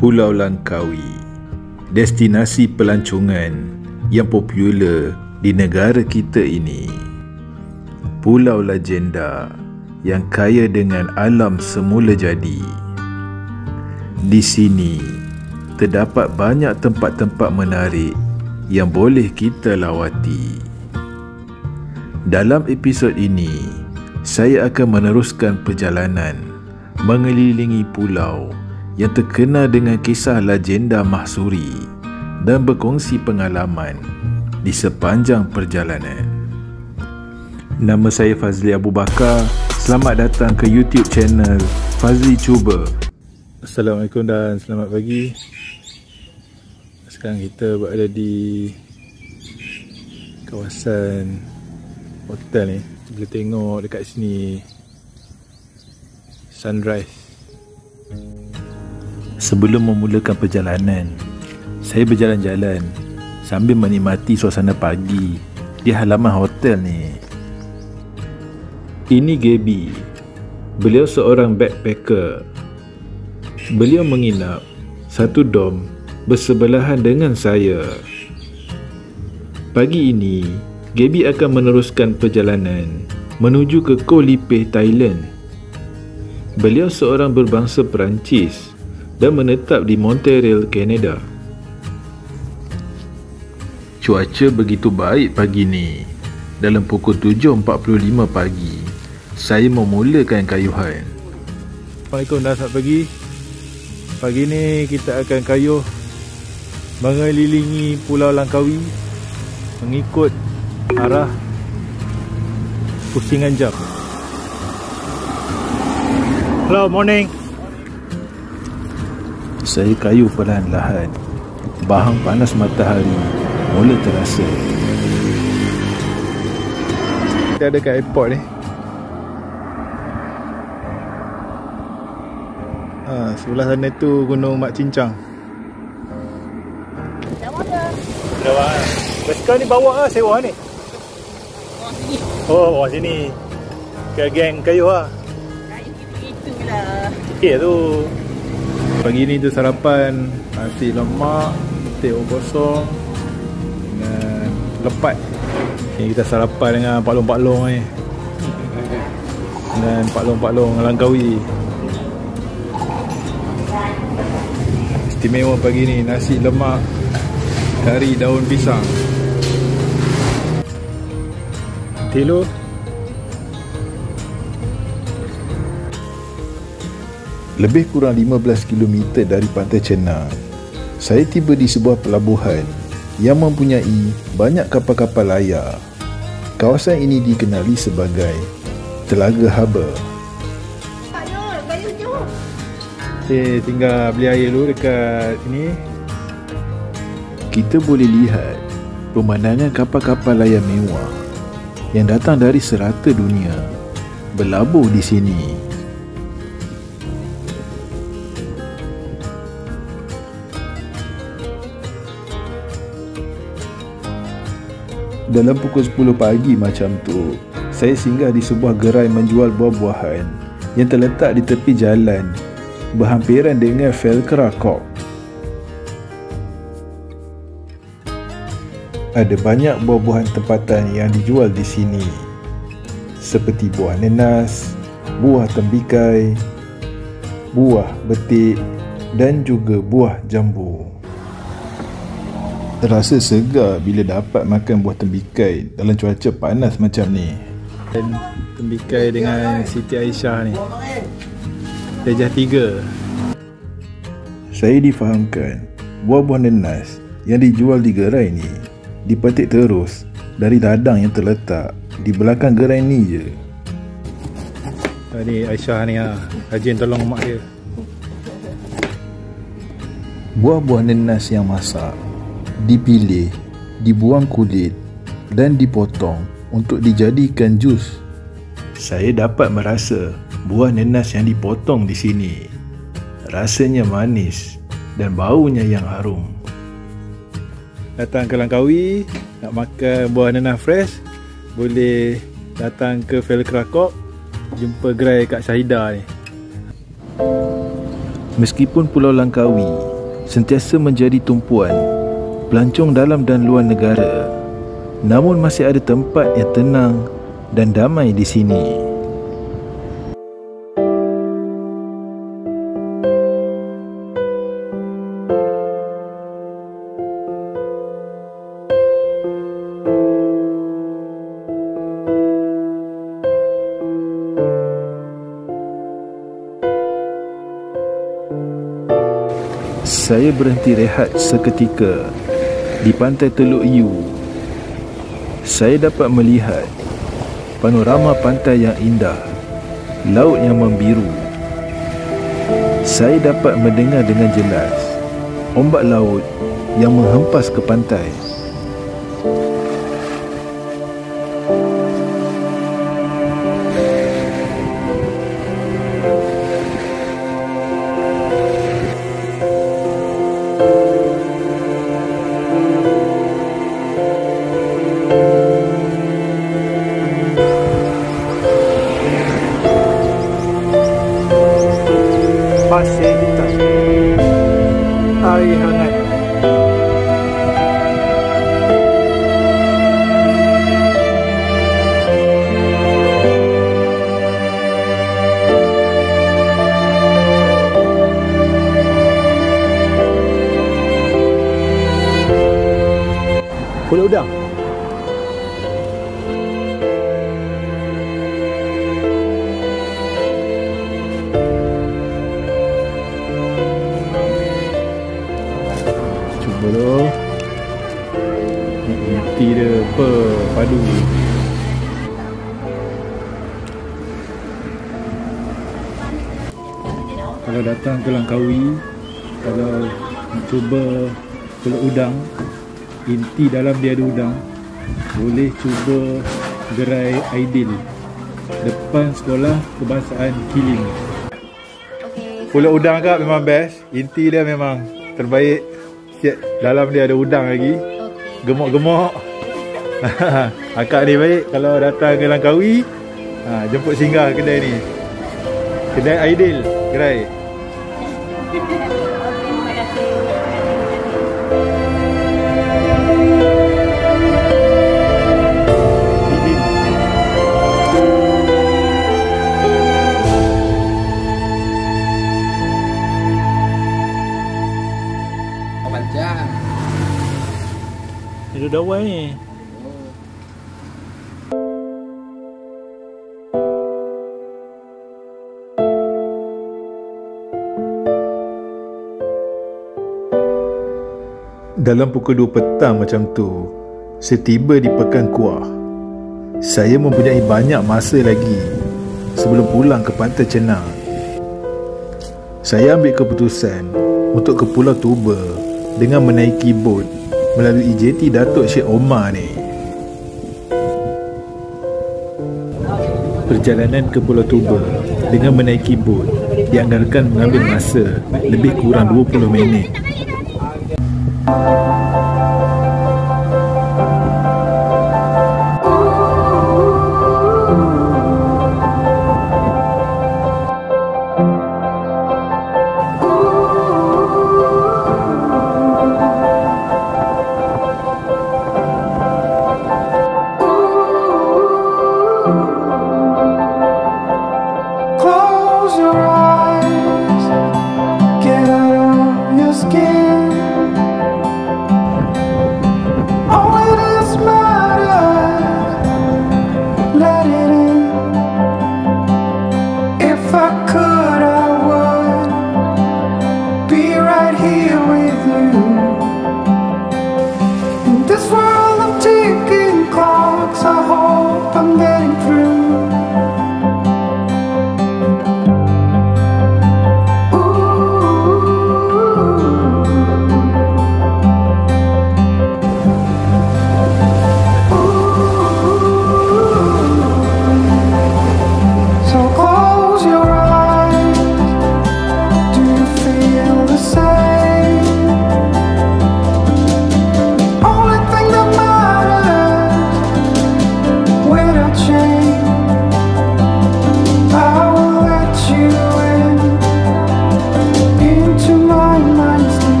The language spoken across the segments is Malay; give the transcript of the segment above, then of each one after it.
Pulau Langkawi, destinasi pelancongan yang popular di negara kita ini. Pulau legenda yang kaya dengan alam semula jadi. Di sini terdapat banyak tempat-tempat menarik yang boleh kita lawati. Dalam episod ini, saya akan meneruskan perjalanan mengelilingi pulau yang terkenal dengan kisah legenda Mahsuri dan berkongsi pengalaman di sepanjang perjalanan. Nama saya Fazli Abu Bakar. Selamat datang ke YouTube channel Fazli Cuba. Assalamualaikum dan selamat pagi. Sekarang kita berada di kawasan hotel ni. Boleh tengok dekat sini sunrise. Sebelum memulakan perjalanan, saya berjalan-jalan sambil menikmati suasana pagi di halaman hotel ni. Ini Gaby. Beliau seorang backpacker. Beliau menginap satu dom bersebelahan dengan saya. Pagi ini, Gaby akan meneruskan perjalanan menuju ke Koh Lipe, Thailand. Beliau seorang berbangsa Perancis dan menetap di Montreal, Kanada. Cuaca begitu baik pagi ni. Dalam pukul 7.45 pagi, saya memulakan kayuhan. Assalamualaikum dan selamat pagi. Pagi ni kita akan kayuh mengelilingi Pulau Langkawi mengikut arah pusingan jam. Hello, morning. Saya kayuh perlahan-lahan. Bahang panas matahari mula terasa. Kita ada kat airport ni. Sebelah sana tu Gunung Mak Cincang. Dah mana? Dah. Basikal ni bawa lah, sewa ni. Bawah sini. Oh, bawah sini. Ke geng kayuh lah. Kayu gitu lah. Sikit tu. Pagi ni tu sarapan nasi lemak, teh kosong dengan lepat. Ni kita sarapan dengan pak-long ni. Dengan pak-long Langkawi. Istimewa pagi ni nasi lemak kari daun pisang. Telo. Lebih kurang 15 km dari Pantai Chenang, saya tiba di sebuah pelabuhan yang mempunyai banyak kapal-kapal layar. Kawasan ini dikenali sebagai Telaga Harbour. Okay, tinggal beli air dulu dekat sini. Kita boleh lihat pemandangan kapal-kapal layar mewah yang datang dari serata dunia berlabuh di sini. Dalam pukul 10 pagi macam tu, saya singgah di sebuah gerai menjual buah-buahan yang terletak di tepi jalan berhampiran dengan Velcra Corp. Ada banyak buah-buahan tempatan yang dijual di sini, seperti buah nenas, buah tembikai, buah betik dan juga buah jambu. Terasa segar bila dapat makan buah tembikai dalam cuaca panas macam ni. Dan tembikai dengan Siti Aisyah ni, Darjah 3. Saya difahamkan buah-buah nenas yang dijual di gerai ni dipetik terus dari ladang yang terletak di belakang gerai ni je. Tadi Aisyah ni rajin tolong mak dia. Buah-buah nenas yang masak dipilih, dibuang kulit dan dipotong untuk dijadikan jus. Saya dapat merasa buah nenas yang dipotong di sini rasanya manis dan baunya yang harum. Datang ke Langkawi nak makan buah nenas fresh, boleh datang ke Velcra Corp, jumpa gerai Kak Syahidah ni. Meskipun Pulau Langkawi sentiasa menjadi tumpuan pelancong dalam dan luar negara. Namun masih ada tempat yang tenang dan damai di sini. Saya berhenti rehat seketika di pantai Teluk Iu. Saya dapat melihat panorama pantai yang indah, laut yang membiru. Saya dapat mendengar dengan jelas ombak laut yang menghempas ke pantai. Pasir hitam, air hangat. Pulau Udang. Cuba inti dia apa padu. Kalau datang ke Langkawi, kalau nak cuba Pulau Udang, inti dalam dia ada udang, boleh cuba gerai Aidil depan sekolah kebangsaan Kilim. Pulau Udang kak memang best. Inti dia memang terbaik. Dalam dia ada udang lagi. Gemuk-gemuk. Akak ni baik kalau datang ke Langkawi, jemput singgah kedai ni. Kedai Aidil gerai. Ada dawai ni. Dalam pukul 2 petang macam tu, saya tiba di Pekan Kuah. Saya mempunyai banyak masa lagi sebelum pulang ke Pantai Cenang. Saya ambil keputusan untuk ke Pulau Tuba dengan menaiki bot melalui jeti Datuk Syed Omar ni. Perjalanan ke Pulau Tuba dengan menaiki bot dianggarkan mengambil masa lebih kurang 20 minit. Close your eyes, get out of your skin.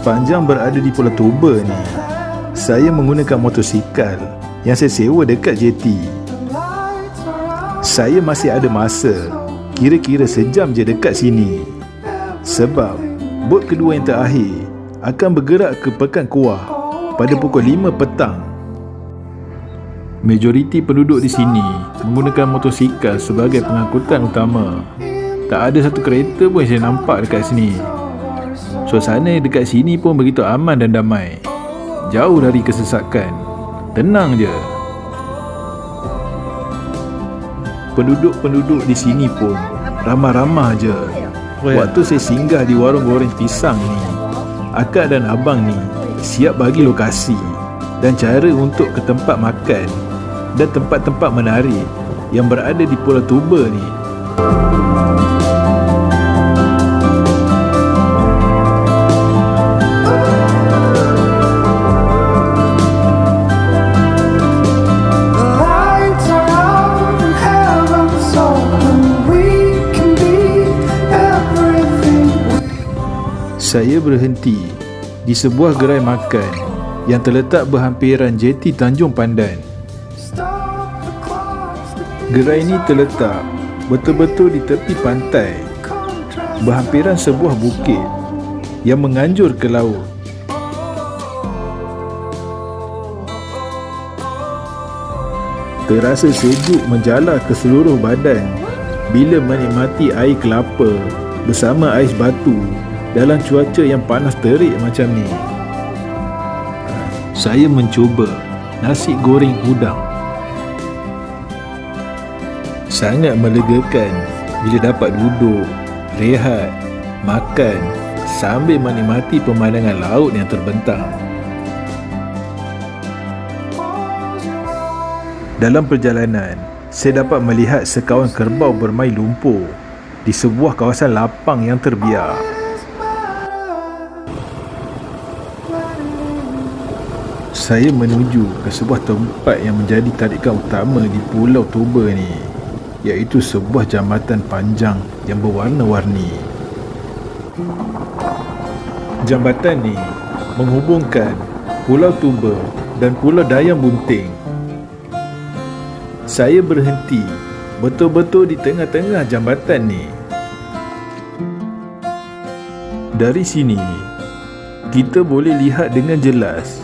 Sepanjang berada di Pulau Toba ni, saya menggunakan motosikal yang saya sewa dekat jeti. Saya masih ada masa, kira-kira sejam je dekat sini. Sebab bot kedua yang terakhir akan bergerak ke Pekan Kuah pada pukul 5 petang. Majoriti penduduk di sini menggunakan motosikal sebagai pengangkutan utama. Tak ada satu kereta pun saya nampak dekat sini. Suasana dekat sini pun begitu aman dan damai. Jauh dari kesesakan. Tenang je. Penduduk-penduduk di sini pun ramah-ramah je. Waktu saya singgah di warung goreng pisang ni, akak dan abang ni siap bagi lokasi dan cara untuk ke tempat makan dan tempat-tempat menarik yang berada di Pulau Toba ni. Saya berhenti di sebuah gerai makan yang terletak berhampiran jeti Tanjung Pandan. Gerai ini terletak betul-betul di tepi pantai, berhampiran sebuah bukit yang menganjur ke laut. Terasa sejuk menjalar ke seluruh badan bila menikmati air kelapa bersama ais batu dalam cuaca yang panas terik macam ni. Saya mencuba nasi goreng udang. Sangat melegakan bila dapat duduk, rehat, makan sambil menikmati pemandangan laut yang terbentang. Dalam perjalanan, saya dapat melihat sekawan kerbau bermain lumpur di sebuah kawasan lapang yang terbiar. Saya menuju ke sebuah tempat yang menjadi tarikan utama di Pulau Toba ni, iaitu sebuah jambatan panjang yang berwarna-warni. Jambatan ni menghubungkan Pulau Toba dan Pulau Dayang Bunting. Saya berhenti betul-betul di tengah-tengah jambatan ni. Dari sini, kita boleh lihat dengan jelas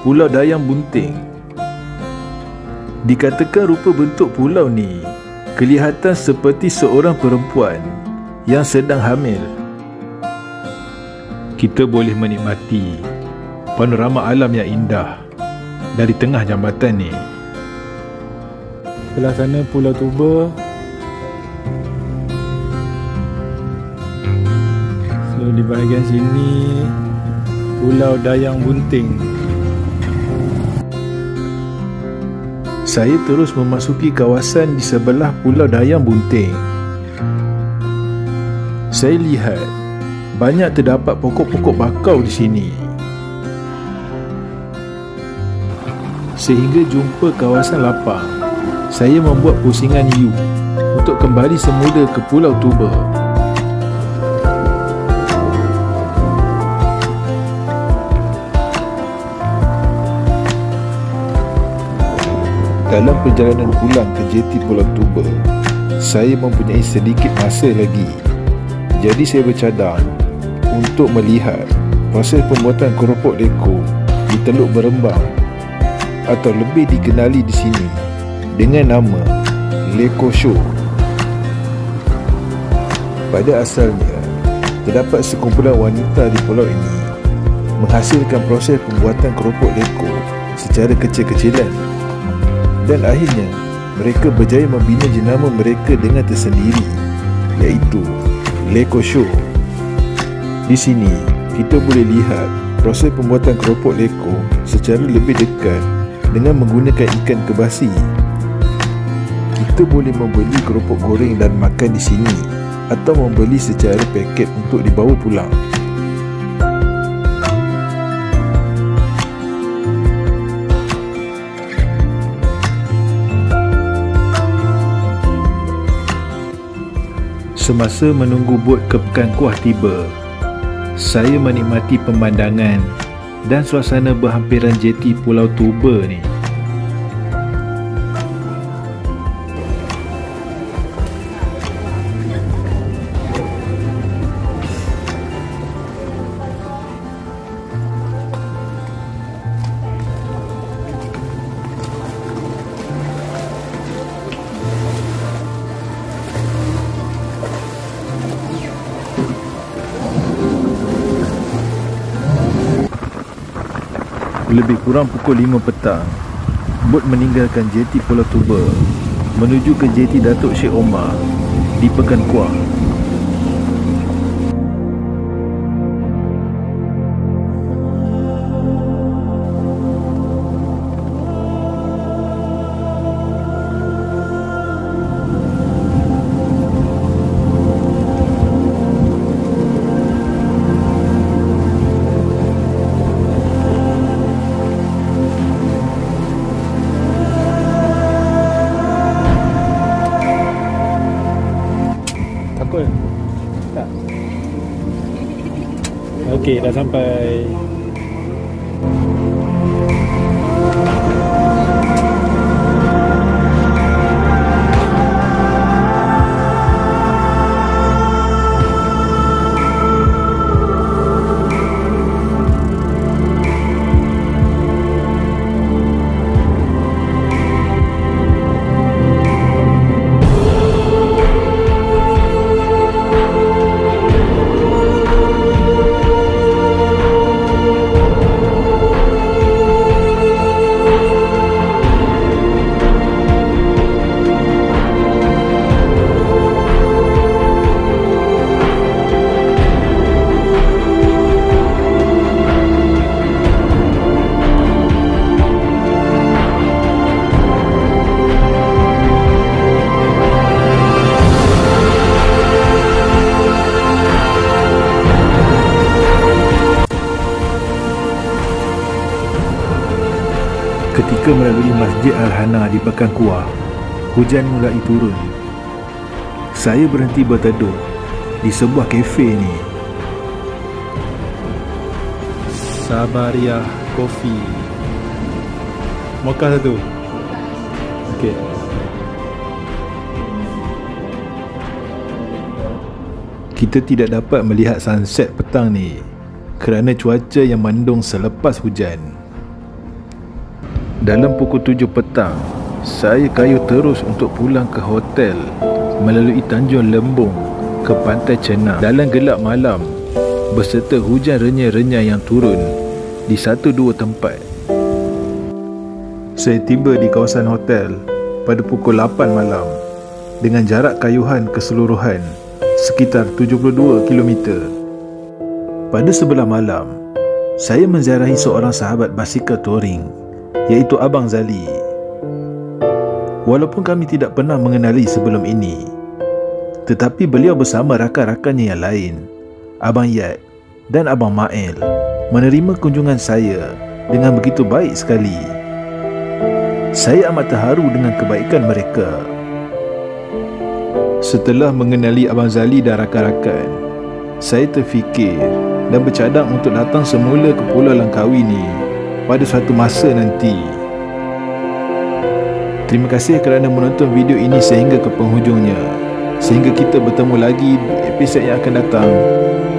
Pulau Dayang Bunting. Dikatakan rupa bentuk pulau ni kelihatan seperti seorang perempuan yang sedang hamil. Kita boleh menikmati panorama alam yang indah dari tengah jambatan ni. Sebelah sana Pulau Toba. So di bahagian sini Pulau Dayang Bunting. Saya terus memasuki kawasan di sebelah Pulau Dayang Bunting. Saya lihat banyak terdapat pokok-pokok bakau di sini. Sehingga jumpa kawasan lapang, saya membuat pusingan U untuk kembali semula ke Pulau Toba. Dalam perjalanan pulang ke jeti Pulau Toba, saya mempunyai sedikit masa lagi. Jadi saya bercadang untuk melihat proses pembuatan keropok leko di Teluk Berembang, atau lebih dikenali di sini dengan nama Leko Show. Pada asalnya, terdapat sekumpulan wanita di pulau ini menghasilkan proses pembuatan keropok leko secara kecil-kecilan. Dan akhirnya, mereka berjaya membina jenama mereka dengan tersendiri, iaitu Leko Show. Di sini, kita boleh lihat proses pembuatan keropok leko secara lebih dekat dengan menggunakan ikan kebasi. Kita boleh membeli keropok goreng dan makan di sini, atau membeli secara paket untuk dibawa pulang. Semasa menunggu bot ke Pekan Kuah tiba, Saya menikmati pemandangan dan suasana berhampiran jeti Pulau Toba ni. Lebih kurang pukul 5 petang, bot meninggalkan jeti Pulau Toba menuju ke jeti Datuk Syekh Omar di Pekan Kuah. Takut? Tak? Okey, dah sampai. Ketika melalui Masjid Al-Hana di Pekan Kuah, hujan mulai turun. Saya berhenti berteduh di sebuah kafe ni. Sabaria Coffee. Mocha satu. Okey. Kita tidak dapat melihat sunset petang ni kerana cuaca yang mendung selepas hujan. Dalam pukul 7 petang, saya kayuh terus untuk pulang ke hotel melalui Tanjung Lembung ke Pantai Chenang dalam gelap malam berserta hujan renyah-renyah yang turun di 1-2 tempat. Saya tiba di kawasan hotel pada pukul 8 malam dengan jarak kayuhan keseluruhan sekitar 72 km. Pada sebelah malam, saya menziarahi seorang sahabat basikal touring iaitu Abang Zali. Walaupun kami tidak pernah mengenali sebelum ini, tetapi beliau bersama rakan-rakannya yang lain, Abang Yat dan Abang Mael, menerima kunjungan saya dengan begitu baik sekali. Saya amat terharu dengan kebaikan mereka. Setelah mengenali Abang Zali dan rakan-rakan, saya terfikir dan bercadang untuk datang semula ke Pulau Langkawi ni pada suatu masa nanti. Terima kasih kerana menonton video ini sehingga ke penghujungnya. Sehingga kita bertemu lagi di episod yang akan datang.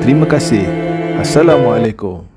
Terima kasih. Assalamualaikum.